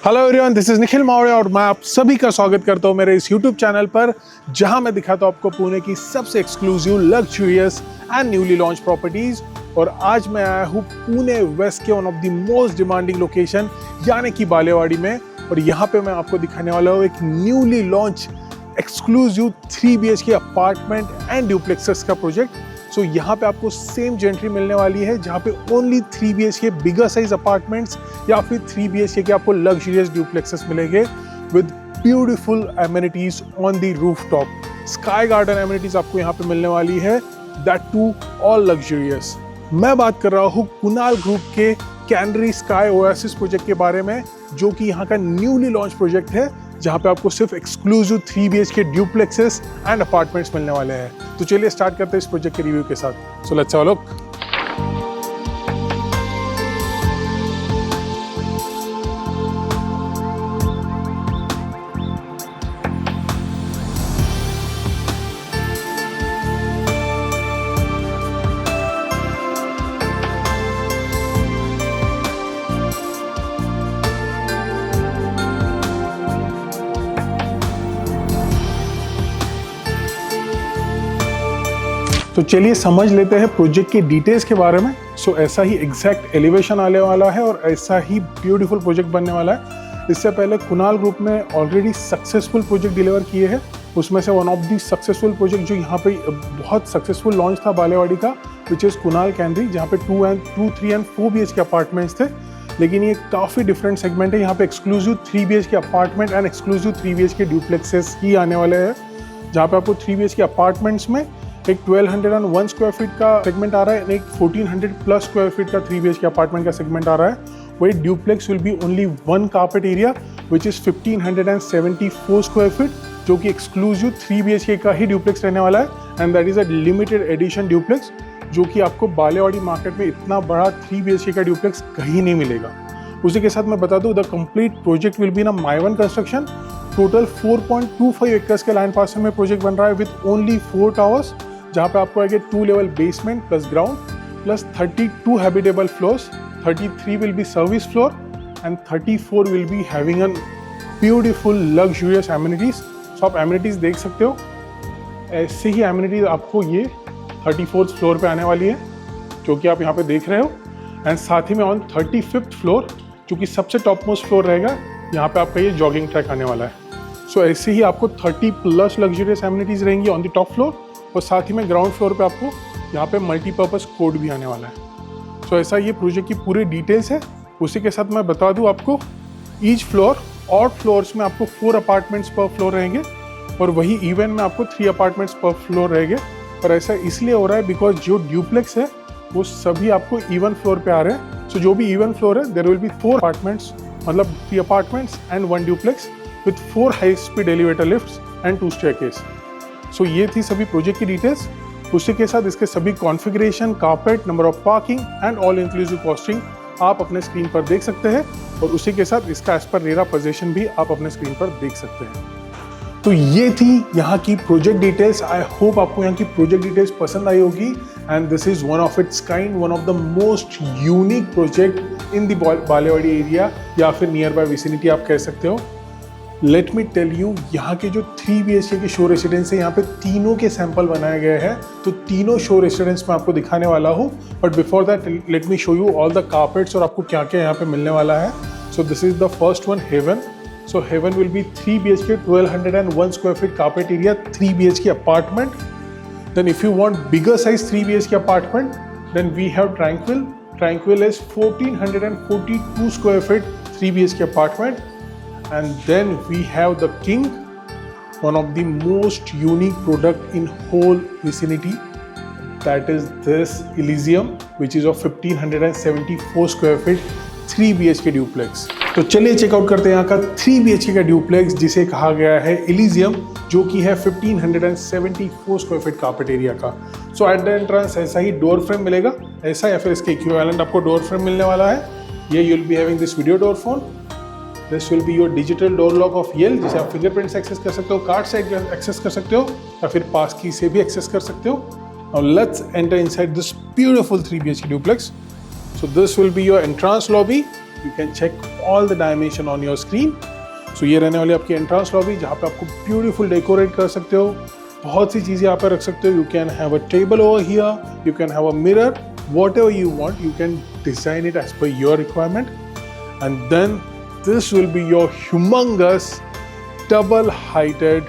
Hello everyone, this is Nikhil Maurya और मैं आप सभी का स्वागत करता हूं मेरे इस यूट्यूब चैनल पर, जहां मैं दिखाता हूं आपको पुणे की सबसे exclusive, luxurious and newly launch properties. और आज मैं आया हूं पुणे वेस्ट के one of the most demanding location यानी कि बालेवाड़ी में। और यहाँ पे मैं आपको दिखाने वाला हूँ एक newly launch exclusive 3 BHK apartment and duplexes का प्रोजेक्ट। सो यहाँ पे आपको सेम जेंट्री मिलने वाली है जहाँ पे only 3 BHK bigger size apartments या फिर 3 BHK के आपको लग्जरियस ड्यूप्लेक्सेस मिलेंगे with beautiful amenities on the rooftop. Sky garden amenities आपको यहाँ पे मिलने वाली है, दैट टू ऑल लग्जरियस। मैं बात कर रहा हूँ कुणाल ग्रुप के कैनरी स्काई ओएसिस प्रोजेक्ट के बारे में, जो कि यहाँ का न्यूली लॉन्च प्रोजेक्ट है, जहाँ पे आपको सिर्फ एक्सक्लूसिव 3 BHK ड्यूप्लेक्सेस एंड अपार्टमेंट्स मिलने वाले हैं। तो चलिए स्टार्ट करते हैं इस प्रोजेक्ट के रिव्यू के साथ। So let's have a look. तो चलिए समझ लेते हैं प्रोजेक्ट के डिटेल्स के बारे में। सो ऐसा ही एग्जैक्ट एलिवेशन आने वाला है और ऐसा ही ब्यूटीफुल प्रोजेक्ट बनने वाला है। इससे पहले कुणाल ग्रुप ने ऑलरेडी सक्सेसफुल प्रोजेक्ट डिलीवर किए हैं। उसमें से one of the successful project जो यहाँ पे बहुत सक्सेसफुल लॉन्च था बालेवाड़ी का, विच इज़ कुणाल कैनरी, जहाँ पे 2, 3 एंड 4 BHK अपार्टमेंट्स थे। लेकिन ये काफ़ी डिफरेंट सेगमेंट है। यहाँ पे exclusive 3 BHK apartment and exclusive 3 BHK ड्यूप्लेक्सेस ही आने वाले हैं, जहाँ पे आपको 3 BHK अपार्टमेंट्स में एक 1201 स्क्वायर फीट का सेगमेंट आ रहा है, एक 1400 प्लस स्क्वायर फीट का 3 BHK अपार्टमेंट का सेगमेंट आ रहा है। वही duplex will be only 1 carpet area which is 1574 square feet, जो कि एक्सक्लूसिव 3 BHK का ही ड्यूप्लेक्स रहने वाला है। And that is a limited edition duplex, जो कि आपको बालेवाड़ी मार्केट में इतना बड़ा 3 BHK का ड्यूप्लेक्स कहीं नहीं मिलेगा। उसी के साथ मैं बता दूं, the complete project will be in Mivan construction. Total 4.25 acres के लैंड पार्सल में प्रोजेक्ट बन रहा है विद ओनली 4 टावर्स, जहाँ पे आपको आएगा 2 level basement plus ground plus 32 habitable floors, 33 will be service floor and 34 will be having an beautiful luxurious amenities. So आप एमिनिटीज देख सकते हो, ऐसे ही एमिनिटीज आपको ये 34th फ्लोर पे आने वाली है, जो कि आप यहाँ पे देख रहे हो। एंड साथ ही में ऑन 35th फ्लोर, जो कि सबसे टॉप मोस्ट फ्लोर रहेगा, यहाँ पे आपका ये जॉगिंग ट्रैक आने वाला है। सो ऐसे ही आपको 30 प्लस लग्जरियस एमिनिटीज रहेंगी ऑन द टॉप फ्लोर, और साथ ही में ग्राउंड फ्लोर पे आपको यहाँ पे मल्टीपर्पज़ कोर्ट भी आने वाला है। सो ऐसा ये प्रोजेक्ट की पूरी डिटेल्स है। उसी के साथ मैं बता दूँ आपको, ईच फ्लोर और फ्लोर्स में आपको 4 अपार्टमेंट्स पर फ्लोर रहेंगे, और वही इवन में आपको 3 अपार्टमेंट्स पर फ्लोर रहेंगे। और ऐसा इसलिए हो रहा है बिकॉज जो ड्यूप्लेक्स है वो सभी आपको इवन फ्लोर पे आ रहे हैं। सो जो भी इवन फ्लोर है, देयर विल बी 4 अपार्टमेंट्स, मतलब 3 apartments and 1 duplex with 4 high speed elevator lifts and 2 staircase. So ये थी सभी प्रोजेक्ट की डिटेल्स। उसी के साथ इसके सभी configuration, carpet, number of parking and all inclusive costing आप अपने स्क्रीन पर देख सकते हैं। और उसी के साथ इसका एज पर रेरा पोजीशन भी आप अपने स्क्रीन पर देख सकते हैं। तो ये थी यहाँ की प्रोजेक्ट डिटेल्स। आई होप आपको यहाँ की प्रोजेक्ट डिटेल्स पसंद आई होगी। And this is one of its kind, one of the most unique project in the Balewadi area, या फिर नियर बाय विसिनिटी आप कह सकते हो। लेट मी टेल यू, यहाँ के जो 3 BHK के शो रेसिडेंस है, यहाँ पे तीनों के सैंपल बनाए गए हैं। तो तीनों शो रेसिडेंस मैं आपको दिखाने वाला हूँ, but before that let me show you all the carpets और आपको क्या क्या यहाँ पे मिलने वाला है। So this is the first one, Heaven. So Heaven will be 3 BHK 1201 square feet carpet area 3 BHK apartment. Then if you want bigger size 3 BHK apartment, then we have Tranquil. Tranquil is 1442 square feet 3 BHK apartment. And then we have the King, one of the most unique product in whole vicinity. That is this Elysium, which is of 1574 square feet 3 BHK duplex. तो चलिए checkout करते हैं यहाँ का 3 BHK का duplex, जिसे कहा गया है Elysium, जो कि है 1574 स्क्वायर फीट कारपेट एरिया का। सो एट द एंट्रेंस ऐसा ही डोर फ्रेम मिलेगा, ऐसा या फिर इसके इक्विवेलेंट आपको डोर फ्रेम मिलने वाला है। ये you will be having this video door phone. This will be your digital door lock of Yale, जिसे आप फिंगरप्रिंट से एक्सेस कर सकते हो, कार्ड से एक्सेस कर सकते हो, या फिर पास की से भी एक्सेस कर सकते हो। Now let's enter inside this beautiful 3 BHK duplex. So this will be your entrance lobby. You can check all the dimension on your screen. So ये रहने वाली आपकी एंट्रेंस लॉबी जहाँ पे आपको ब्यूटीफुल डेकोरेट कर सकते हो, बहुत सी चीज़ें यहाँ पे रख सकते हो. You can have a table over here, you can have a mirror, whatever you want, you can design it as per your requirement. And then this will be your humongous double heighted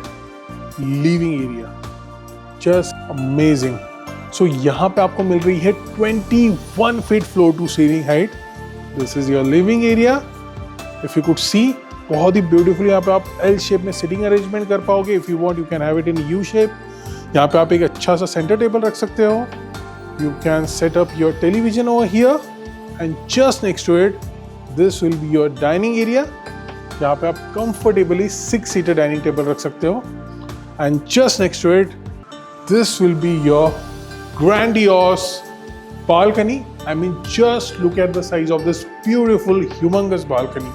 living area. Just amazing. So यहाँ पे आपको मिल रही है 21 feet floor to ceiling height. This is your living area. If you could see, बहुत ही beautiful यहाँ पे आप L shape में सिटिंग अरेंजमेंट कर पाओगे. If you want you can have it in U shape. यहाँ पे आप एक अच्छा सा सेंटर टेबल रख सकते हो. You can set up your television over here and just next to it this will be your dining area. यहाँ पे आप कंफर्टेबली 6 सीटर डाइनिंग टेबल रख सकते हो. And just next to it this will be your grandiose balcony. I mean, just look at the size of this beautiful, humongous balcony.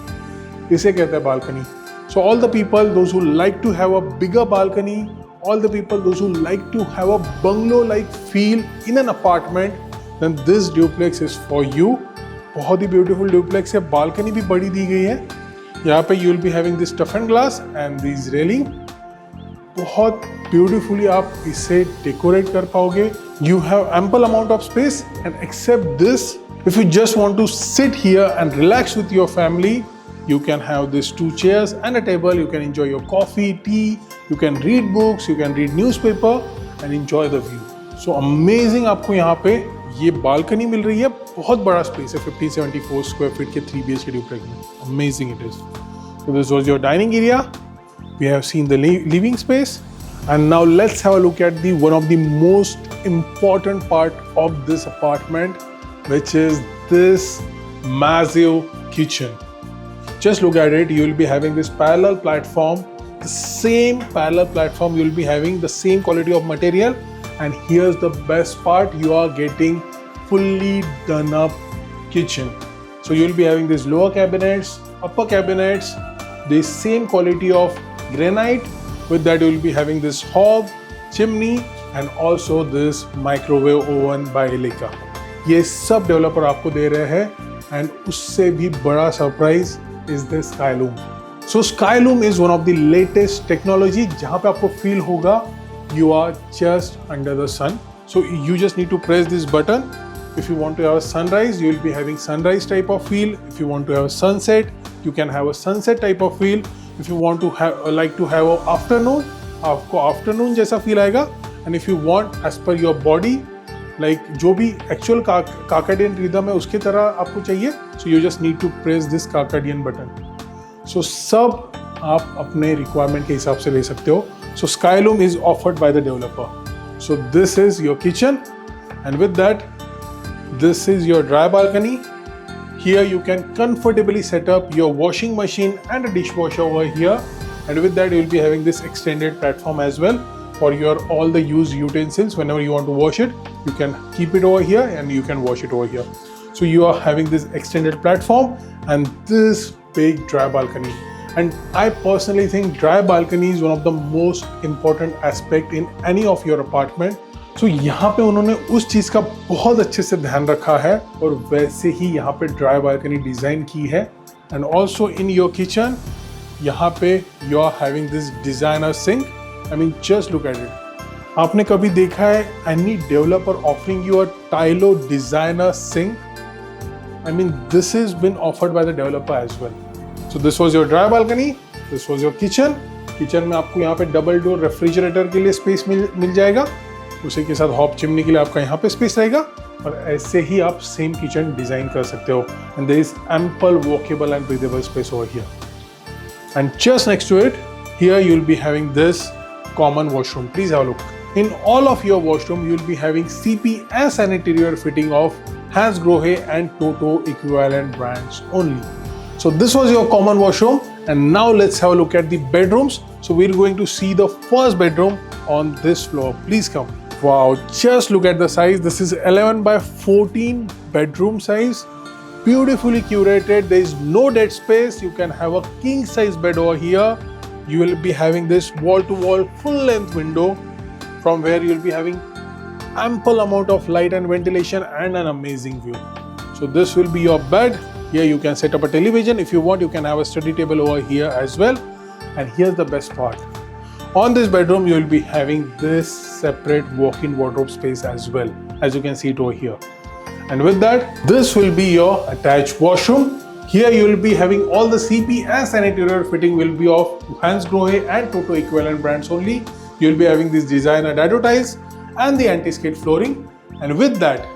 इसे कहते हैं balcony. So all the people, those who like to have a bigger balcony, all the people, those who like to have a bungalow-like feel in an apartment, then this duplex is for you. बहुत ही beautiful duplex है. Balcony भी बड़ी दी गई है. यहाँ पे you will be having this toughened glass and these railing. बहुत beautifully आप इसे डेकोरेट कर पाओगे. You have ample amount of space, and except this, if you just want to sit here and relax with your family, you can have these 2 chairs and a table. You can enjoy your coffee, tea, you can read books, you can read newspaper and enjoy the view. So amazing. आपको यहाँ पे ये balcony मिल रही है. बहुत बड़ा space है, 50-74 square feet के 3 BHK duplex में. Amazing it is. So this was your dining area. We have seen the living space. And now let's have a look at the one of the most important part of this apartment, which is this massive kitchen. Just look at it. You will be having this parallel platform. The same parallel platform, you will be having the same quality of material. And here's the best part, you are getting fully done up kitchen. So you will be having these lower cabinets, upper cabinets, the same quality of granite. With that you will be having this hob, chimney and also this microwave oven by Elica. ये सब developer आपको दे रहे हैं and उससे भी बड़ा surprise is this Skyloom. So Skyloom is one of the latest technology जहाँ पे आपको फील होगा you are just under the sun. So you just need to press this button. If you want to have a sunrise, you will be having sunrise type of feel. If you want to have a sunset, you can have a sunset type of feel. If you want to have a afternoon, आपको afternoon जैसा feel आएगा. And if you want as per your body, like जो भी actual circadian rhythm है उसकी तरह आपको चाहिए, so you just need to press this circadian button. So सब आप अपने requirement के हिसाब से ले सकते हो. So Skyloom is offered by the developer. So this is your kitchen, and with that, this is your dry balcony. Here you can comfortably set up your washing machine and a dishwasher over here, and with that you will be having this extended platform as well for your all the used utensils. Whenever you want to wash it, you can keep it over here and you can wash it over here. So you are having this extended platform and this big dry balcony. And I personally think dry balcony is one of the most important aspect in any of your apartment. So यहाँ पे उन्होंने उस चीज़ का बहुत अच्छे से ध्यान रखा है और वैसे ही यहाँ पे ड्राई बालकनी डिज़ाइन की है. And also in your kitchen यहाँ पे you are having this designer sink. I mean just look at it. आपने कभी देखा है any developer offering you a टाइलो designer sink? I mean this is been offered by the developer as well. So this was your dry balcony, this was your kitchen. Kitchen में आपको यहाँ पे double door refrigerator के लिए space मिल जाएगा. उसी के साथ हॉब चिमनी के लिए आपका यहाँ पे स्पेस रहेगा. और ऐसे ही आप सेम किचन डिजाइन कर सकते हो. And there is ample walkable and breathable space over here. And just next to it here you will be having this common washroom. Please have a look. In all of your washroom, you will be having CP and sanitary fitting of Hansgrohe and Toto equivalent brands only. So this was your common washroom, and now let's have a look at the bedrooms. So we're going to see the first bedroom on this floor. Please come. Wow, just look at the size. This is 11 by 14 bedroom size. Beautifully curated. There is no dead space. You can have a king size bed over here. You will be having this wall to wall full length window, from where you will be having ample amount of light and ventilation and an amazing view. So this will be your bed. Here you can set up a television. If you want, you can have a study table over here as well. And here's the best part. On this bedroom, you will be having this separate walk-in wardrobe space as well, as you can see it over here. And with that, this will be your attached washroom. Here you will be having all the CP and sanitary fitting will be of Hansgrohe and Toto equivalent brands only. You will be having this designer dado tiles and the anti-skid flooring. And with that,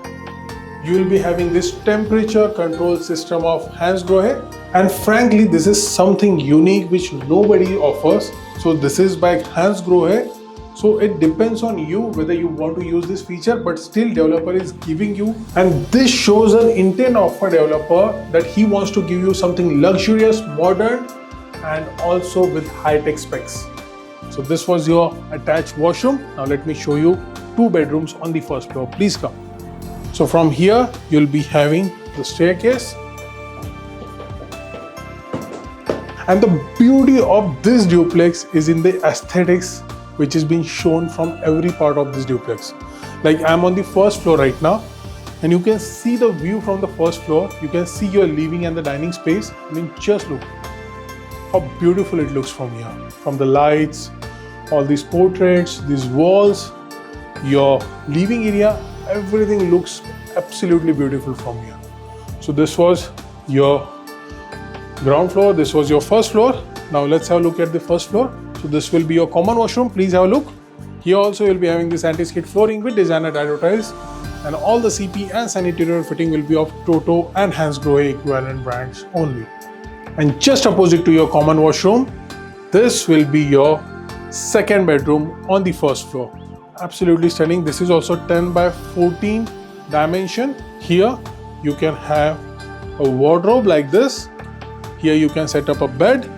you will be having this temperature control system of Hansgrohe. And frankly, this is something unique which nobody offers. So this is by Hansgrohe. So it depends on you whether you want to use this feature, but still developer is giving you, and this shows an intent of a developer that he wants to give you something luxurious, modern, and also with high-tech specs. So this was your attached washroom. Now let me show you 2 bedrooms on the first floor. Please come. So from here, you'll be having the staircase. And the beauty of this duplex is in the aesthetics which is being shown from every part of this duplex. Like I'm on the first floor right now, and you can see the view from the first floor. You can see your living and the dining space. I mean, just look how beautiful it looks from here. From the lights, all these portraits, these walls, your living area, everything looks absolutely beautiful from here. So this was your ground floor, this was your first floor. Now let's have a look at the first floor. So this will be your common washroom. Please have a look. Here also you'll be having this anti-skid flooring with designer dado tiles, and all the CP and sanitary fitting will be of Toto and Hansgrohe equivalent brands only. And just opposite to your common washroom, this will be your second bedroom on the first floor. Absolutely stunning. This is also 10 by 14 dimension. Here you can have a wardrobe like this. Here you can set up a bed.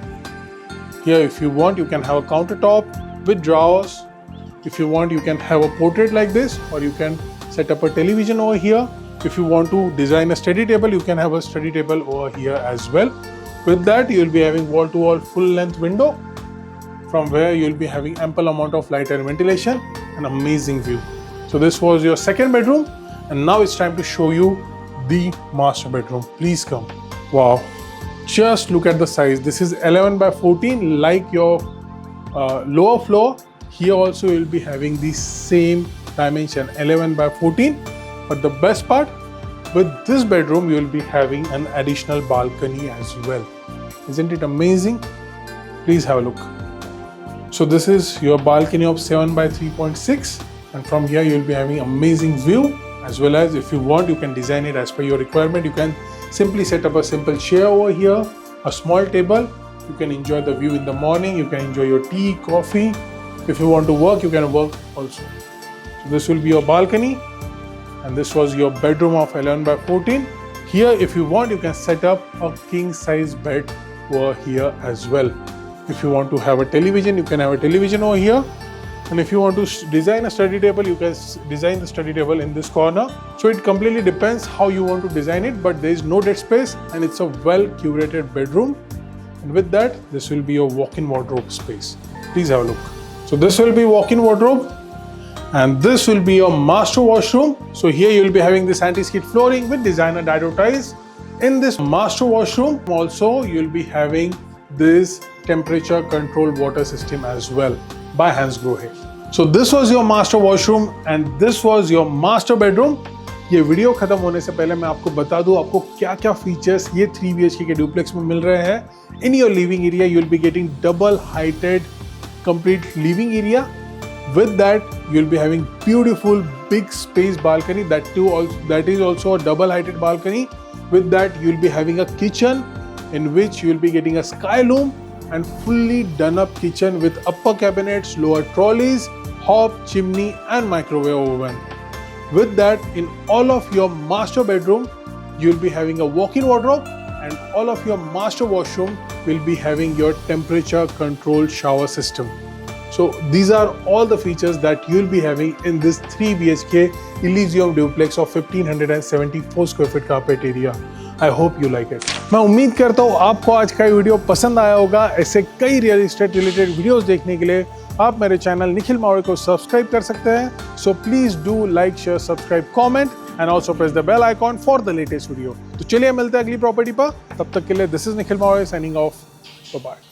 Here if you want, you can have a countertop with drawers. If you want, you can have a portrait like this, or you can set up a television over here. If you want to design a study table, you can have a study table over here as well. With that, you will be having wall-to-wall full-length window, from where you will be having ample amount of light and ventilation, an amazing view. So this was your second bedroom, and now it's time to show you the master bedroom. Please come. Wow. Just look at the size. This is 11 by 14 like your lower floor. Here also you will be having the same dimension, 11 by 14. But the best part, with this bedroom you will be having an additional balcony as well. Isn't it amazing? Please have a look. So this is your balcony of 7 by 3.6, and from here you will be having amazing view, as well as if you want, you can design it as per your requirement. You can simply set up a simple chair over here, a small table. You can enjoy the view in the morning. You can enjoy your tea, coffee. If you want to work, you can work also. So this will be your balcony, and this was your bedroom of 11 by 14. Here, if you want, you can set up a king size bed over here as well. If you want to have a television, you can have a television over here. And if you want to design a study table, you can design the study table in this corner. So it completely depends how you want to design it, but there is no dead space, and it's a well curated bedroom. And with that, this will be your walk-in wardrobe space. Please have a look. So this will be walk-in wardrobe, and this will be your master washroom. So here you will be having this anti-skid flooring with designer dado tiles. In this master washroom also you will be having this temperature controlled water system as well by Hansgrohe. So this was your master washroom and this was your master bedroom. ये video खत्म होने से पहले मैं आपको बता दूं आपको क्या क्या फीचर्स ये 3 BHK के डुप्लेक्स में मिल रहे हैं. In your living area you will be getting double heighted complete living area. With that, you'll be having beautiful big space balcony that is also a double heighted balcony. With that, you'll be having a kitchen in which you'll be getting a sky loom and fully done up kitchen with upper cabinets, lower trolleys, hob, chimney and microwave oven. With that, in all of your master bedroom, you'll be having a walk-in wardrobe, and all of your master washroom will be having your temperature controlled shower system. So these are all the features that you'll be having in this 3 BHK Elysium duplex of 1574 square feet carpet area. I hope you like it. मैं उम्मीद करता हूँ आपको आज का video पसंद आया होगा. ऐसे कई रियल एस्टेट रिलेटेड वीडियोस देखने के लिए आप मेरे चैनल निखिल मावड़े को सब्सक्राइब कर सकते हैं. So please do like, share, subscribe, comment and also press the bell icon for the latest video. तो चलिए मिलते हैं अगली प्रॉपर्टी पर, तब तक के लिए this is Nikhil Maurya signing off, bye.